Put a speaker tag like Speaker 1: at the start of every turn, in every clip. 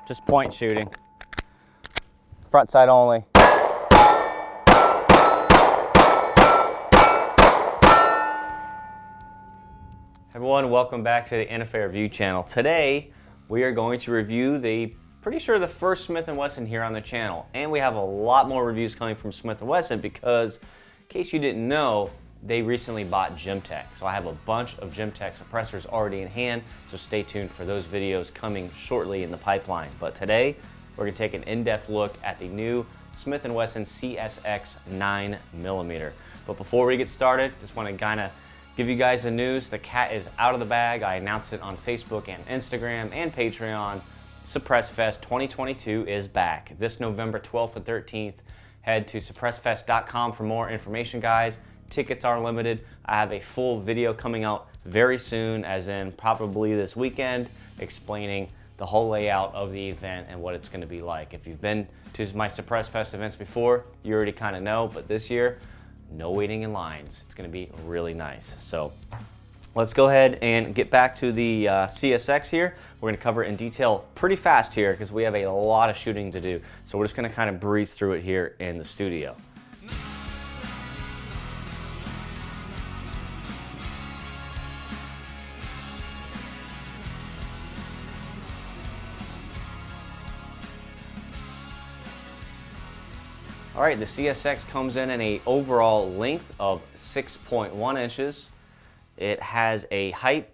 Speaker 1: just point shooting. Front sight only. Everyone, welcome back to the NFA Review channel. Today, we are going to review the first Smith & Wesson here on the channel. And we have a lot more reviews coming from Smith & Wesson because, in case you didn't know, they recently bought Gemtech. So I have a bunch of Gemtech suppressors already in hand, so stay tuned for those videos coming shortly in the pipeline. But today, we're gonna take an in-depth look at the new Smith & Wesson CSX 9mm. But before we get started, just wanna kinda give you guys the news. The cat is out of the bag. I announced it on Facebook and Instagram and Patreon. Suppress Fest 2022 is back. This November 12th and 13th, head to suppressfest.com for more information, guys. Tickets are limited. I have a full video coming out very soon, as in probably this weekend, explaining the whole layout of the event and what it's gonna be like. If you've been to my Suppress Fest events before, you already kinda know, but this year, no waiting in lines. It's gonna be really nice. So let's go ahead and get back to the CSX here. We're gonna cover it in detail pretty fast here because we have a lot of shooting to do. So we're just gonna kind of breeze through it here in the studio. All right, the CSX comes in an overall length of 6.1 inches. It has a height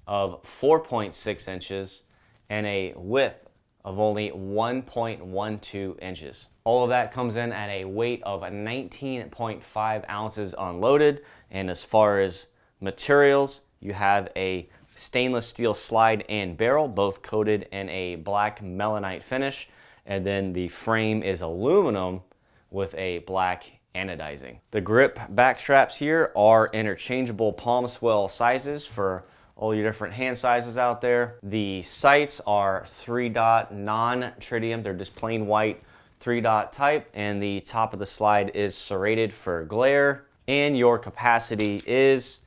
Speaker 1: of 4.6 inches and a width of only 1.12 inches. All of that comes in at a weight of 19.5 ounces unloaded. And as far as materials, you have a stainless steel slide and barrel, both coated in a black melanite finish. And then the frame is aluminum with a black anodizing. The grip back straps here are interchangeable palm swell sizes for all your different hand sizes out there. The sights are 3-dot non-tritium. They're just plain white 3-dot type, and the top of the slide is serrated for glare. And your capacity is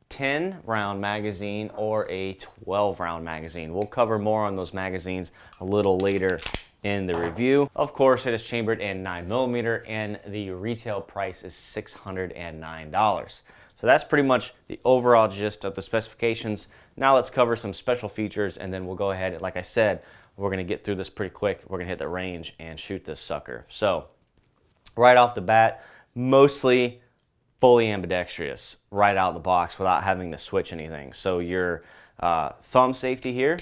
Speaker 1: 10 round magazine or a 12 round magazine. We'll cover more on those magazines a little later in the review. Of course, it is chambered in 9mm and the retail price is $609. So that's pretty much the overall gist of the specifications. Now let's cover some special features and then we'll go ahead. Like I said, we're gonna get through this pretty quick. We're gonna hit the range and shoot this sucker. So right off the bat, mostly fully ambidextrous right out of the box without having to switch anything. So your thumb safety here,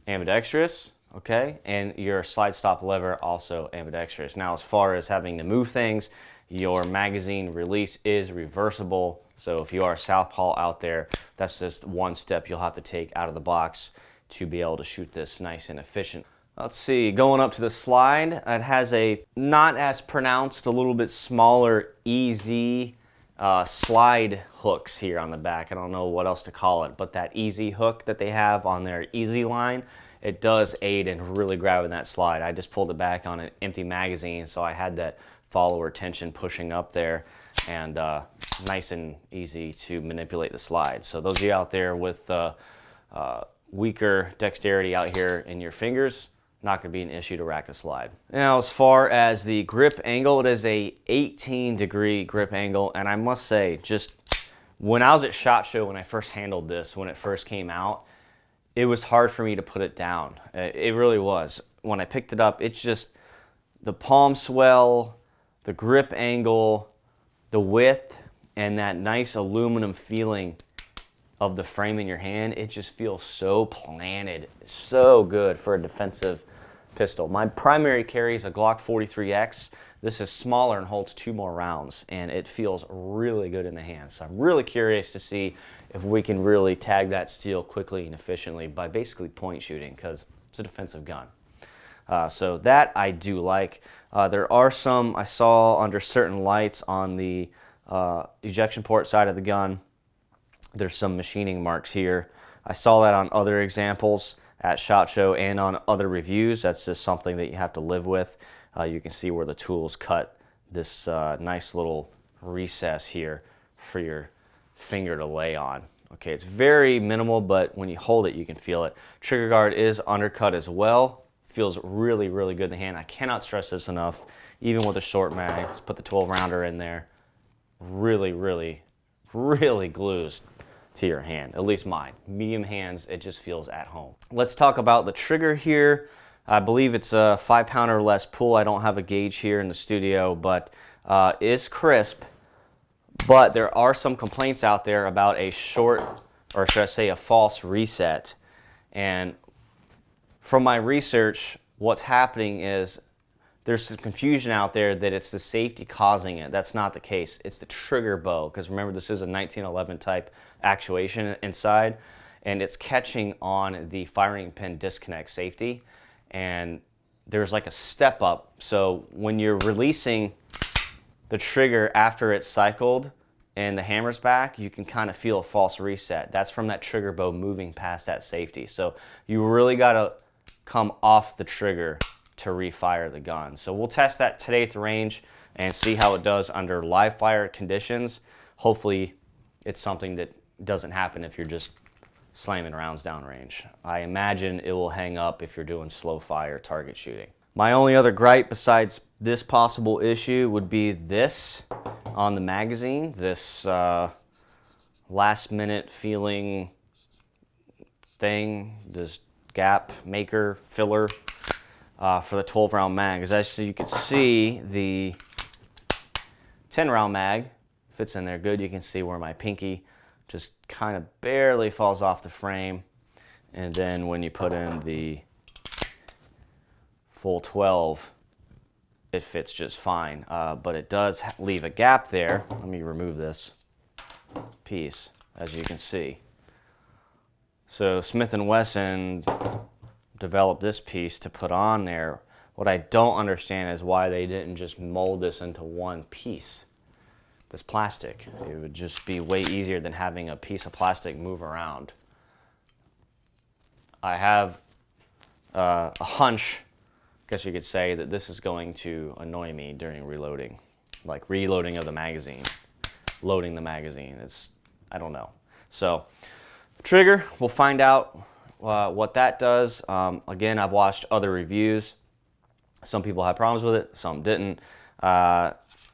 Speaker 1: ambidextrous. Okay, and your slide stop lever also ambidextrous. Now, as far as having to move things, your magazine release is reversible. So if you are southpaw out there, that's just one step you'll have to take out of the box to be able to shoot this nice and efficient. Let's see, going up to the slide, it has a not as pronounced, a little bit smaller EZ slide hooks here on the back. I don't know what else to call it, but that EZ hook that they have on their EZ line, it does aid in really grabbing that slide. I just pulled it back on an empty magazine, so I had that follower tension pushing up there, and nice and easy to manipulate the slide. So those of you out there with weaker dexterity out here in your fingers, not going to be an issue to rack the slide. Now, as far as the grip angle, it is a 18-degree grip angle, and I must say, just when I was at SHOT Show, when I first handled this, when it first came out, it was hard for me to put it down. It really was. When I picked it up, it's just the palm swell, the grip angle, the width, and that nice aluminum feeling of the frame in your hand. It just feels so planted. It's so good for a defensive pistol. My primary carry is a Glock 43X. This is smaller and holds 2 more rounds, and it feels really good in the hand. So I'm really curious to see if we can really tag that steel quickly and efficiently by basically point shooting, because it's a defensive gun. So that I do like. There are some I saw under certain lights on the ejection port side of the gun. There's some machining marks here. I saw that on other examples at SHOT Show and on other reviews. That's just something that you have to live with. You can see where the tools cut this nice little recess here for your finger to lay on. Okay, it's very minimal, but when you hold it, you can feel it. Trigger guard is undercut as well. feels really, really good in the hand. I cannot stress this enough. Even with a short mag, let's put the 12 rounder in there. Really, really, really glues to your hand, at least mine. Medium hands, it just feels at home. Let's talk about the trigger here. I believe it's a 5-pound or less pull. I don't have a gauge here in the studio, but it's crisp. But there are some complaints out there about a short, or should I say a false reset. And from my research, what's happening is there's some confusion out there that it's the safety causing it. That's not the case. It's the trigger bow, because remember, this is a 1911 type actuation inside, and it's catching on the firing pin disconnect safety, and there's like a step up. So when you're releasing the trigger after it's cycled and the hammer's back, you can kind of feel a false reset. That's from that trigger bow moving past that safety. So you really got to come off the trigger to refire the gun. So we'll test that today at the range and see how it does under live fire conditions. Hopefully it's something that doesn't happen if you're just slamming rounds downrange. I imagine it will hang up if you're doing slow fire target shooting. My only other gripe besides this possible issue would be this on the magazine, this last minute feeling thing, this gap maker filler for the 12 round mag. As you can see, the 10 round mag fits in there good. You can see where my pinky just kind of barely falls off the frame, and then when you put in the full 12, it fits just fine, but it does leave a gap there. Let me remove this piece, as you can see. So Smith & Wesson developed this piece to put on there. What I don't understand is why they didn't just mold this into one piece, this plastic. It would just be way easier than having a piece of plastic move around. I have a hunch, I guess you could say, that this is going to annoy me during reloading, like reloading of the magazine, loading the magazine. I don't know. So trigger, we'll find out what that does. Again, I've watched other reviews. Some people had problems with it, some didn't.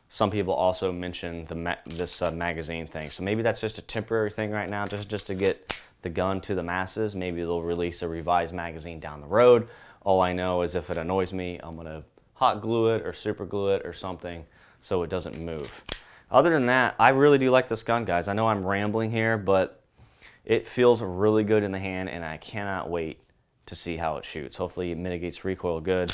Speaker 1: Some people also mentioned this magazine thing. So maybe that's just a temporary thing right now, just to get the gun to the masses. Maybe they'll release a revised magazine down the road. All I know is if it annoys me, I'm gonna hot glue it or super glue it or something so it doesn't move. Other than that, I really do like this gun, guys. I know I'm rambling here, but it feels really good in the hand, and I cannot wait to see how it shoots. Hopefully it mitigates recoil good.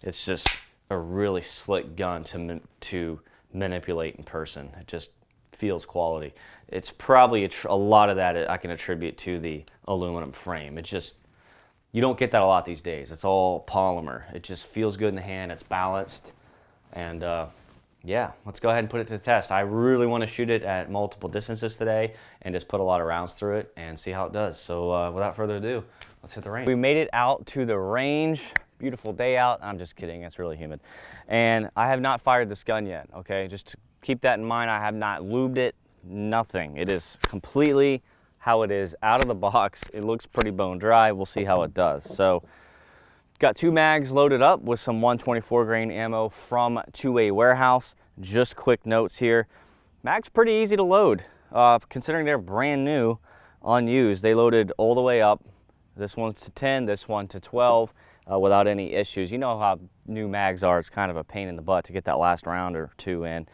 Speaker 1: It's just a really slick gun to manipulate in person. It just feels quality. It's probably a lot of that I can attribute to the aluminum frame. It just, you don't get that a lot these days. It's all polymer. It just feels good in the hand. It's balanced. And yeah, let's go ahead and put it to the test. I really want to shoot it at multiple distances today and just put a lot of rounds through it and see how it does. So without further ado, let's hit the range. We made it out to the range. Beautiful day out. I'm just kidding. It's really humid. And I have not fired this gun yet, okay? Just to keep that in mind, I have not lubed it, nothing. It is completely how it is out of the box. It looks pretty bone dry. We'll see how it does. So got 2 mags loaded up with some 124 grain ammo from 2A Warehouse. Just quick notes here. Mag's pretty easy to load, considering they're brand new, unused. They loaded all the way up. This one's to 10, this one to 12, without any issues. You know how new mags are. It's kind of a pain in the butt to get that last round or two in.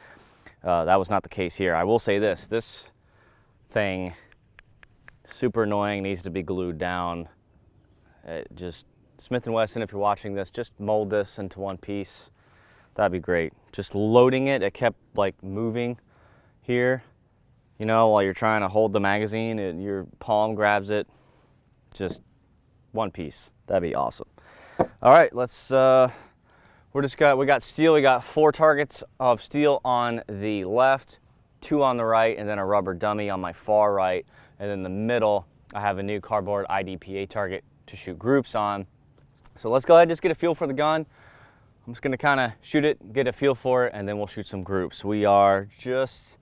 Speaker 1: That was not the case here. I will say this thing, super annoying, needs to be glued down. It just, Smith & Wesson, if you're watching this, just mold this into one piece. That'd be great. Just loading it, it kept like moving here, you know, while you're trying to hold the magazine, your palm grabs it. Just one piece. That'd be awesome. All right, let's, we got steel. We got 4 targets of steel on the left, 2 on the right, and then a rubber dummy on my far right. And in the middle, I have a new cardboard IDPA target to shoot groups on. So let's go ahead and just get a feel for the gun. I'm just gonna kind of shoot it, get a feel for it, and then we'll shoot some groups. We are just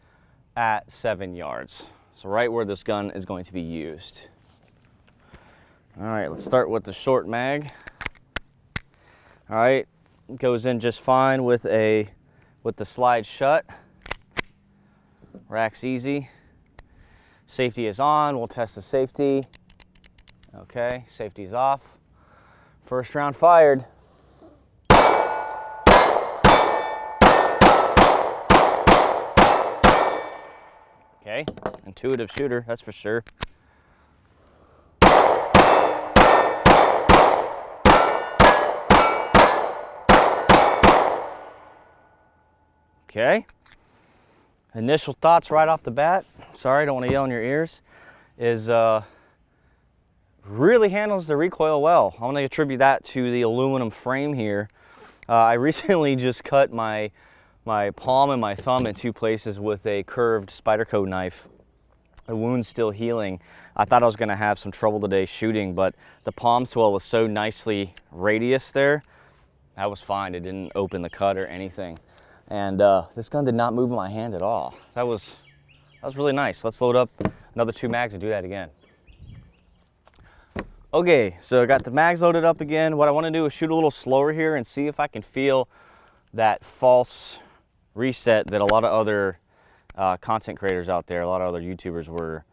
Speaker 1: at 7 yards. So right where this gun is going to be used. All right, let's start with the short mag. All right, goes in just fine with the slide shut. Rack's easy. Safety is on. We'll test the safety. Okay, safety's off. First round fired. Okay, intuitive shooter, that's for sure. Okay. Initial thoughts right off the bat, sorry, I don't want to yell in your ears, is really handles the recoil well. I'm going to attribute that to the aluminum frame here. I recently just cut my palm and my thumb in 2 places with a curved Spyderco knife. The wound's still healing. I thought I was going to have some trouble today shooting, but the palm swell was so nicely radius there. That was fine. It didn't open the cut or anything. And this gun did not move in my hand at all. That was really nice. Let's load up another 2 mags and do that again. Okay, so I got the mags loaded up again. What I want to do is shoot a little slower here and see if I can feel that false reset that a lot of other content creators out there, a lot of other YouTubers were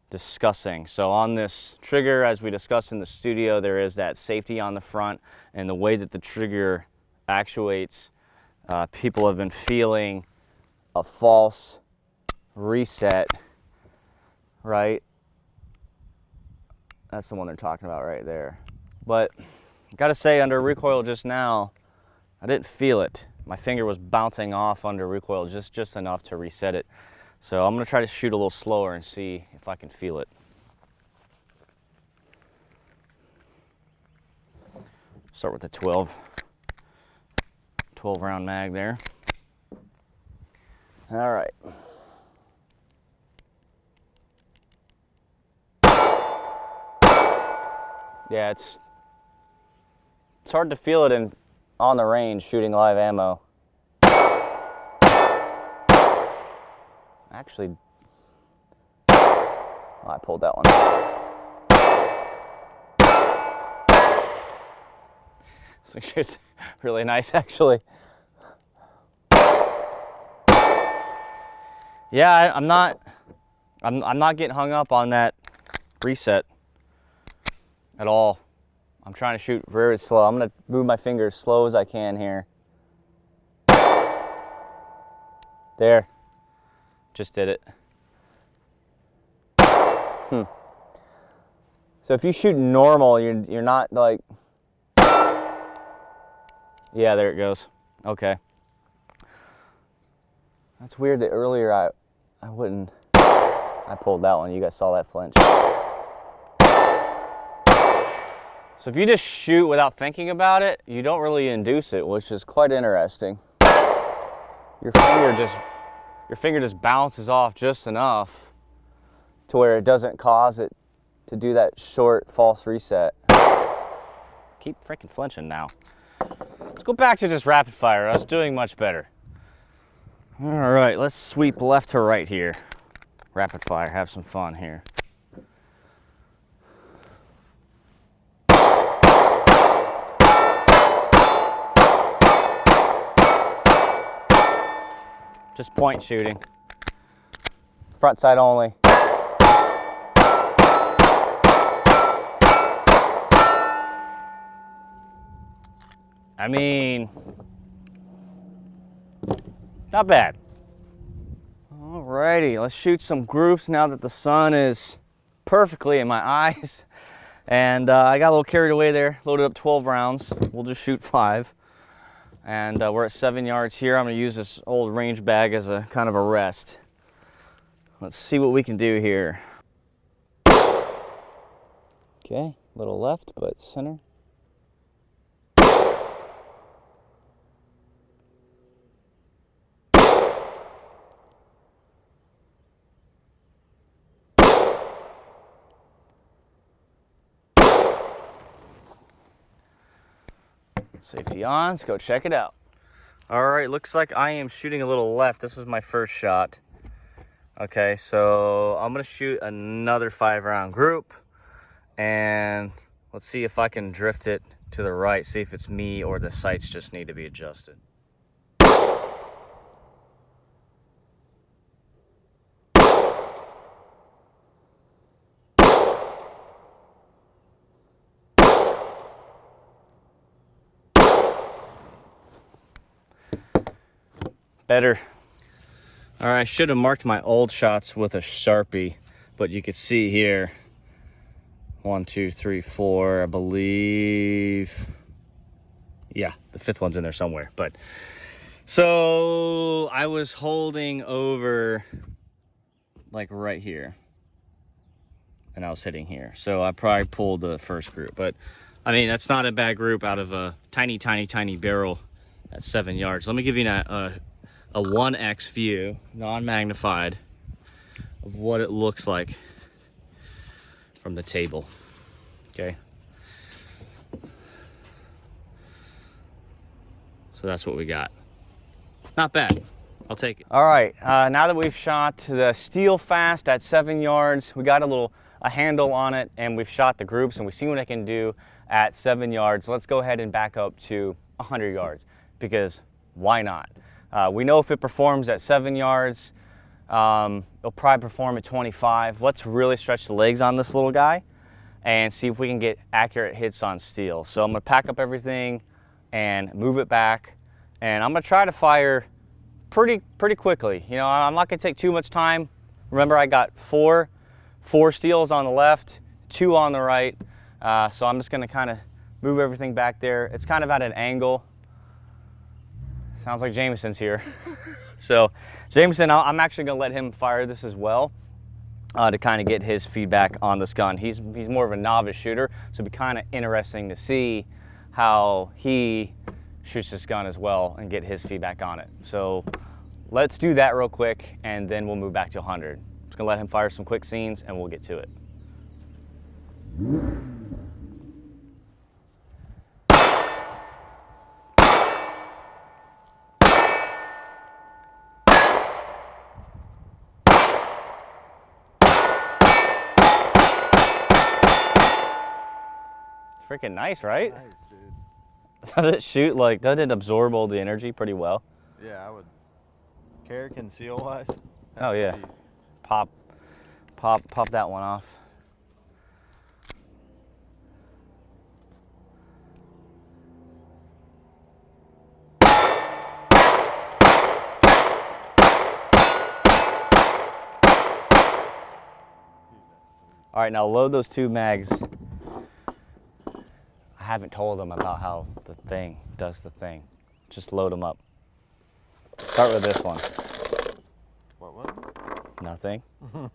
Speaker 1: discussing. So on this trigger, as we discussed in the studio, there is that safety on the front, and the way that the trigger actuates, people have been feeling a false reset, right? That's the one they're talking about right there. But gotta say, under recoil just now, I didn't feel it. My finger was bouncing off under recoil just enough to reset it. So I'm gonna try to shoot a little slower and see if I can feel it. Start with the 12 round mag there. All right. Yeah, it's hard to feel it on the range shooting live ammo. Actually, oh, I pulled that one. It's really nice, actually. Yeah, I'm not getting hung up on that reset at all. I'm trying to shoot very slow. I'm gonna move my finger as slow as I can here. There. Just did it. So if you shoot normal, you're not like... Yeah, there it goes. Okay. That's weird that earlier I wouldn't... I pulled that one. You guys saw that flinch. So if you just shoot without thinking about it, you don't really induce it, which is quite interesting. Your finger just bounces off just enough to where it doesn't cause it to do that short false reset. Keep freaking flinching now. Let's go back to just rapid fire. I was doing much better. All right, let's sweep left to right here. Rapid fire, have some fun here. Just point shooting. Front sight only. I mean, not bad. Alrighty, let's shoot some groups now that the sun is perfectly in my eyes. And I got a little carried away there, loaded up 12 rounds. We'll just shoot 5. And we're at 7 yards here. I'm gonna use this old range bag as a kind of a rest. Let's see what we can do here. Okay, a little left, but center. Safety on, let's go check it out. All right, looks like I am shooting a little left. This was my first shot. Okay, so I'm gonna shoot another 5 round group, and let's see if I can drift it to the right, see if it's me or the sights just need to be adjusted. Better. All right, I should have marked my old shots with a Sharpie, but you could see here, 1, 2, 3, 4, I believe. Yeah, the 5th one's in there somewhere. But so I was holding over like right here, and I was hitting here. So I probably pulled the first group, but I mean, that's not a bad group out of a tiny, tiny, tiny barrel at 7 yards. Let me give you a 1x view, non-magnified, of what it looks like from the table. Okay. So that's what we got. Not bad. I'll take it. All right, now that we've shot the steel fast at 7 yards, we got a handle on it, and we've shot the groups, and we've seen what it can do at 7 yards. Let's go ahead and back up to 100 yards, because why not? We know if it performs at 7 yards, it'll probably perform at 25. Let's really stretch the legs on this little guy and see if we can get accurate hits on steel. So I'm gonna pack up everything and move it back, and I'm gonna try to fire pretty quickly. You know, I'm not gonna take too much time. Remember, I got four steels on the left, 2 on the right. So I'm just gonna kind of move everything back there. It's kind of at an angle. Sounds like Jameson's here. So Jameson, I'm actually gonna let him fire this as well to kind of get his feedback on this gun. He's more of a novice shooter, so it'd be kind of interesting to see how he shoots this gun as well and get his feedback on it. So let's do that real quick, and then we'll move back to 100. Just gonna let him fire some quick scenes, and we'll get to it. Freaking nice, right?
Speaker 2: Nice, dude.
Speaker 1: Does it shoot like, does it absorb all the energy pretty well?
Speaker 2: Yeah, I would. Carrick and seal wise.
Speaker 1: Oh yeah. Pop that one off. All right, now load those 2 mags. I haven't told them about how the thing does the thing. Just load them up. Start with this one.
Speaker 2: What?
Speaker 1: Nothing.
Speaker 2: Like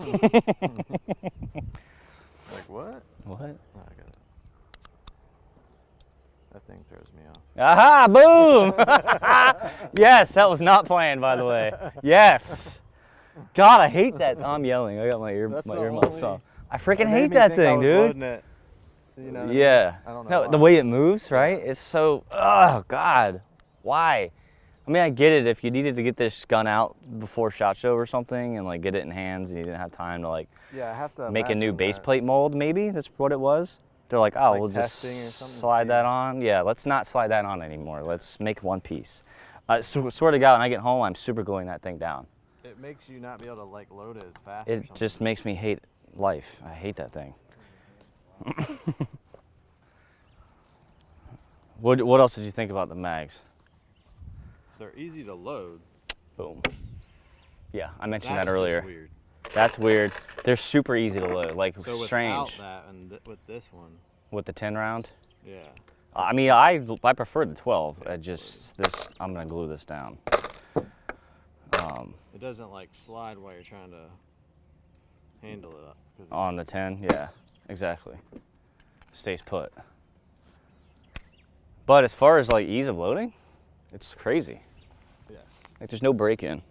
Speaker 2: what?
Speaker 1: What?
Speaker 2: Oh, I got it. That thing throws me off.
Speaker 1: Aha! Boom! Yes, that was not planned, by the way. Yes. God, I hate that. Oh, I'm yelling. I got my earmuffs on. I freaking hate that thing, dude.
Speaker 2: It, you know,
Speaker 1: Yeah.
Speaker 2: I don't know.
Speaker 1: No,
Speaker 2: why.
Speaker 1: the way it moves, right? It's so. Oh God. Why? I mean, I get it if you needed to get this gun out before SHOT Show or something, and like get it in hands, and you didn't have time to like
Speaker 2: Yeah, I have to
Speaker 1: make a new
Speaker 2: imagine
Speaker 1: base
Speaker 2: that.
Speaker 1: plate mold. Maybe that's what it was. They're like, oh,
Speaker 2: Like
Speaker 1: we'll just
Speaker 2: testing or something,
Speaker 1: slide
Speaker 2: see.
Speaker 1: that on. Yeah, let's not slide that on anymore. Let's make one piece. Swear to God, when I get home, I'm super gluing that thing down.
Speaker 2: It makes you not be able to like load it as fast. or
Speaker 1: It
Speaker 2: something.
Speaker 1: just makes me hate life. I hate that thing. What else did you think about the mags?
Speaker 2: They're easy to load.
Speaker 1: Boom. Yeah, I mentioned
Speaker 2: That's
Speaker 1: that earlier.
Speaker 2: Just weird.
Speaker 1: That's weird. They're super easy to load, like
Speaker 2: So
Speaker 1: strange.
Speaker 2: without that and with this one,
Speaker 1: With the 10 round?
Speaker 2: yeah.
Speaker 1: I mean, I prefer the 12. I'm gonna glue this down.
Speaker 2: It doesn't like slide while you're trying to handle it up. 'Cause
Speaker 1: On the 10, yeah, exactly. Stays put. But as far as like ease of loading, it's crazy.
Speaker 2: yeah.
Speaker 1: Like there's no break-in.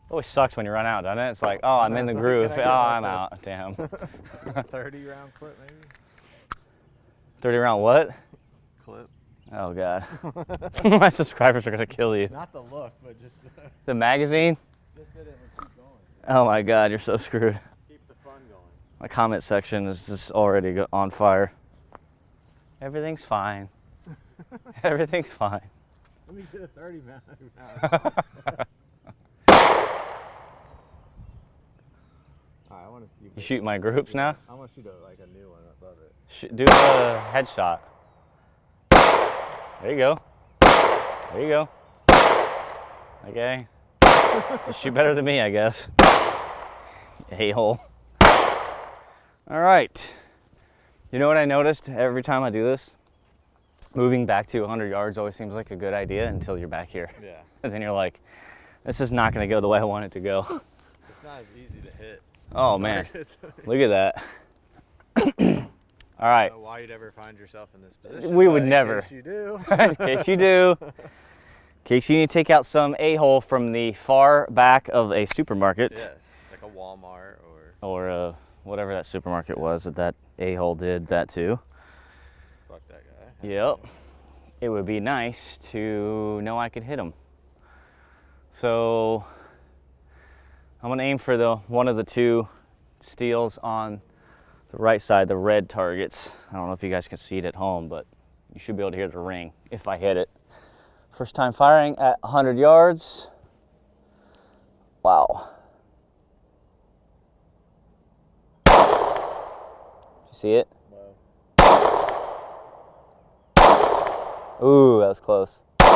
Speaker 1: Always sucks when you run out, doesn't it? It's like, oh, I'm in the groove. Oh, I'm out. Damn.
Speaker 2: 30 round clip maybe?
Speaker 1: 30 round what?
Speaker 2: Clip.
Speaker 1: Oh God. My subscribers are gonna kill you.
Speaker 2: Not the look, but just
Speaker 1: The magazine?
Speaker 2: just that it would keep going.
Speaker 1: Oh my God, you're so screwed.
Speaker 2: Keep the fun going.
Speaker 1: My comment section is just already on fire. Everything's fine. Everything's fine.
Speaker 2: Let me get a 30 pound. Alright, I want to see.
Speaker 1: You shoot my groups now?
Speaker 2: I want to shoot like a new one above it.
Speaker 1: Do a headshot. There you go. There you go. Okay. You shoot better than me, I guess. A-hole. All right. You know what I noticed every time I do this? Moving back to 100 yards always seems like a good idea until you're back here.
Speaker 2: Yeah.
Speaker 1: And then you're like, this is not going to go the way I want it to go.
Speaker 2: It's not as easy to hit.
Speaker 1: Oh, man. Look at that. All right.
Speaker 2: I don't know why you'd ever find yourself in this position.
Speaker 1: We would never.
Speaker 2: In case you do.
Speaker 1: In case you do. In case you need to take out some a-hole from the far back of a supermarket.
Speaker 2: Yes, like a Walmart
Speaker 1: or whatever that supermarket was that a-hole did that to.
Speaker 2: Fuck that guy.
Speaker 1: Yep. It would be nice to know I could hit him. So I'm gonna aim for one of the two steels on the right side, the red targets. I don't know if you guys can see it at home, but you should be able to hear the ring if I hit it. First time firing at 100 yards. Wow. You see it?
Speaker 2: Wow.
Speaker 1: Ooh, that was close.
Speaker 2: Right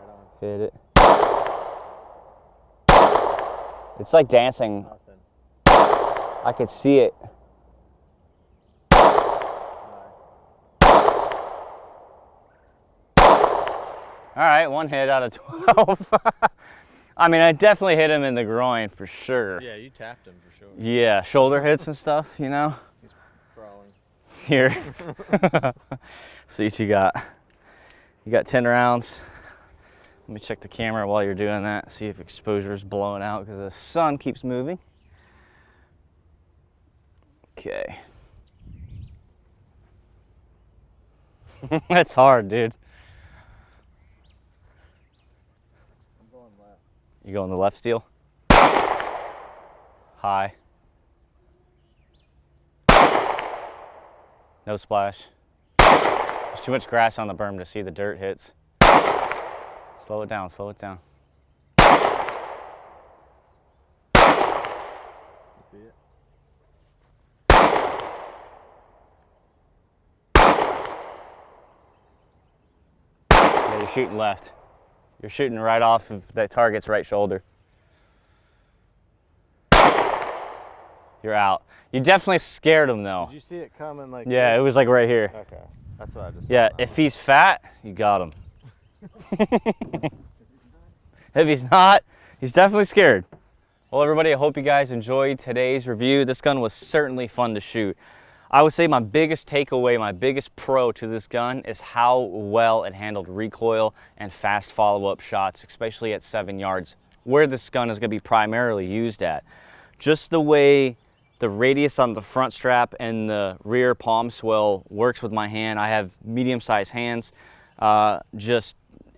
Speaker 2: on.
Speaker 1: Hit it. It's like dancing.
Speaker 2: Nothing.
Speaker 1: I could see it. All right, one hit out of 12. I mean, I definitely hit him in the groin for sure.
Speaker 2: Yeah, you tapped him for sure.
Speaker 1: Yeah, shoulder hits and stuff, you know?
Speaker 2: He's crawling.
Speaker 1: Here. See what you got. You got 10 rounds. Let me check the camera while you're doing that, see if exposure's blowing out because the sun keeps moving. Okay. That's hard, dude.
Speaker 2: I'm going left.
Speaker 1: You going the left steel? High. No splash. There's too much grass on the berm to see the dirt hits. Slow it down, slow it down.
Speaker 2: You see it?
Speaker 1: Yeah, you're shooting left. You're shooting right off of that target's right shoulder. You're out. You definitely scared him though.
Speaker 2: Did you see it coming like
Speaker 1: Yeah,
Speaker 2: this?
Speaker 1: it was like right here.
Speaker 2: Okay. That's what I just
Speaker 1: Yeah,
Speaker 2: saw.
Speaker 1: if he's fat, you got him. If he's not, he's definitely scared. Well, everybody, I hope you guys enjoyed today's review. This gun was certainly fun to shoot. I would say my biggest takeaway, my biggest pro to this gun is how well it handled recoil and fast follow-up shots, especially at 7 yards, where this gun is going to be primarily used at. Just the way the radius on the front strap and the rear palm swell works with my hand. I have medium-sized hands.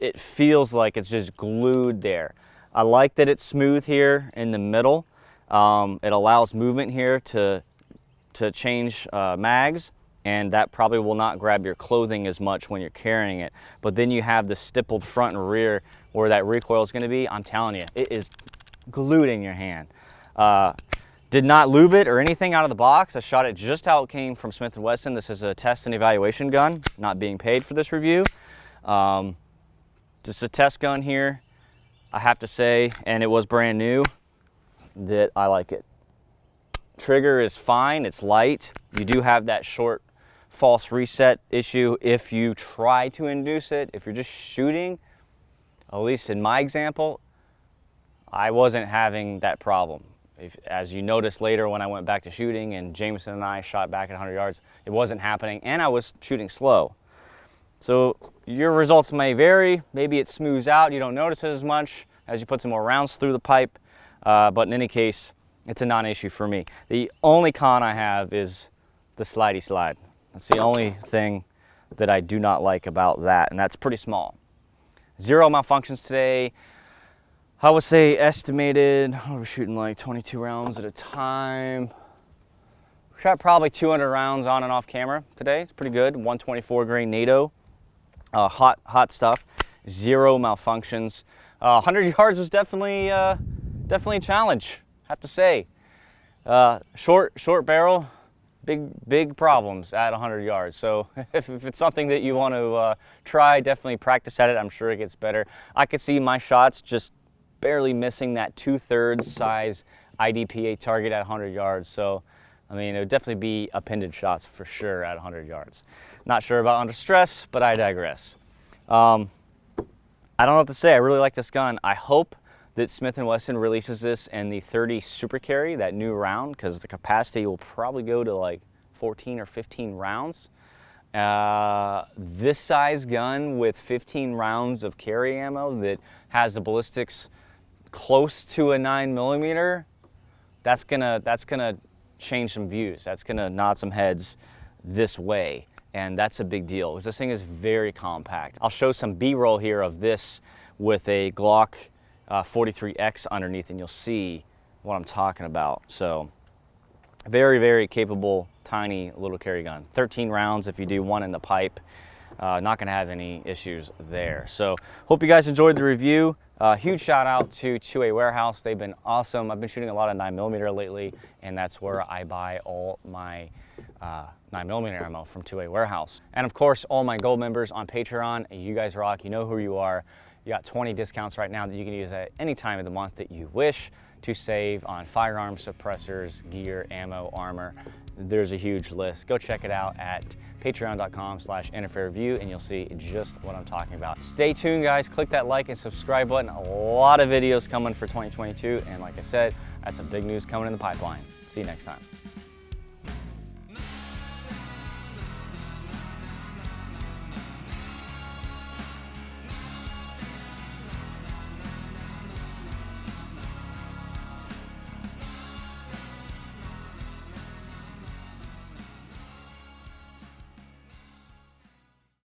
Speaker 1: It feels like it's just glued there. I like that it's smooth here in the middle. It allows movement here to change mags, and that probably will not grab your clothing as much when you're carrying it. But then you have the stippled front and rear where that recoil is going to be. I'm telling you, it is glued in your hand. Did not lube it or anything out of the box. I shot it just how it came from Smith & Wesson. This is a test and evaluation gun, not being paid for this review. Just a test gun here. I have to say, and it was brand new, that I like it. Trigger is fine, it's light. You do have that short false reset issue if you try to induce it. If you're just shooting, at least in my example, I wasn't having that problem. As you noticed later when I went back to shooting and Jameson and I shot back at 100 yards, it wasn't happening and I was shooting slow. So your results may vary. Maybe it smooths out. You don't notice it as much as you put some more rounds through the pipe. But in any case, it's a non-issue for me. The only con I have is the slidey slide. That's the only thing that I do not like about that, and that's pretty small. 0 malfunctions today. I would say estimated, we're shooting like 22 rounds at a time. Shot probably 200 rounds on and off camera today. It's pretty good. 124 grain NATO, hot stuff. 0 malfunctions. 100 yards was definitely a challenge, I have to say. Short barrel, big problems at 100 yards. So if it's something that you want to try, definitely practice at it. I'm sure it gets better. I could see my shots just barely missing that 2/3 size IDPA target at 100 yards. So, I mean, it would definitely be appended shots for sure at 100 yards. Not sure about under stress, but I digress. I don't know what to say. I really like this gun. I hope that Smith & Wesson releases this in the 30 Super Carry, that new round, because the capacity will probably go to like 14 or 15 rounds. This size gun with 15 rounds of carry ammo that has the ballistics close to a 9mm, that's gonna change some views. That's gonna nod some heads this way, and that's a big deal because this thing is very compact. I'll show some B-roll here of this with a Glock 43X underneath, and you'll see what I'm talking about. So very capable, tiny little carry gun. 13 rounds if you do one in the pipe. Not gonna have any issues there. So hope you guys enjoyed the review. Huge shout out to 2A Warehouse. They've been awesome. I've been shooting a lot of 9mm lately, and that's where I buy all my 9mm ammo, from 2A Warehouse. And of course, all my gold members on Patreon, you guys rock. You know who you are. You got 20 discounts right now that you can use at any time of the month that you wish to save on firearms, suppressors, gear, ammo, armor. There's a huge list. Go check it out at patreon.com/NFAirView, and you'll see just what I'm talking about. Stay tuned, guys. Click that like and subscribe button. A lot of videos coming for 2022, and like I said, that's some big news coming in the pipeline. See you next time.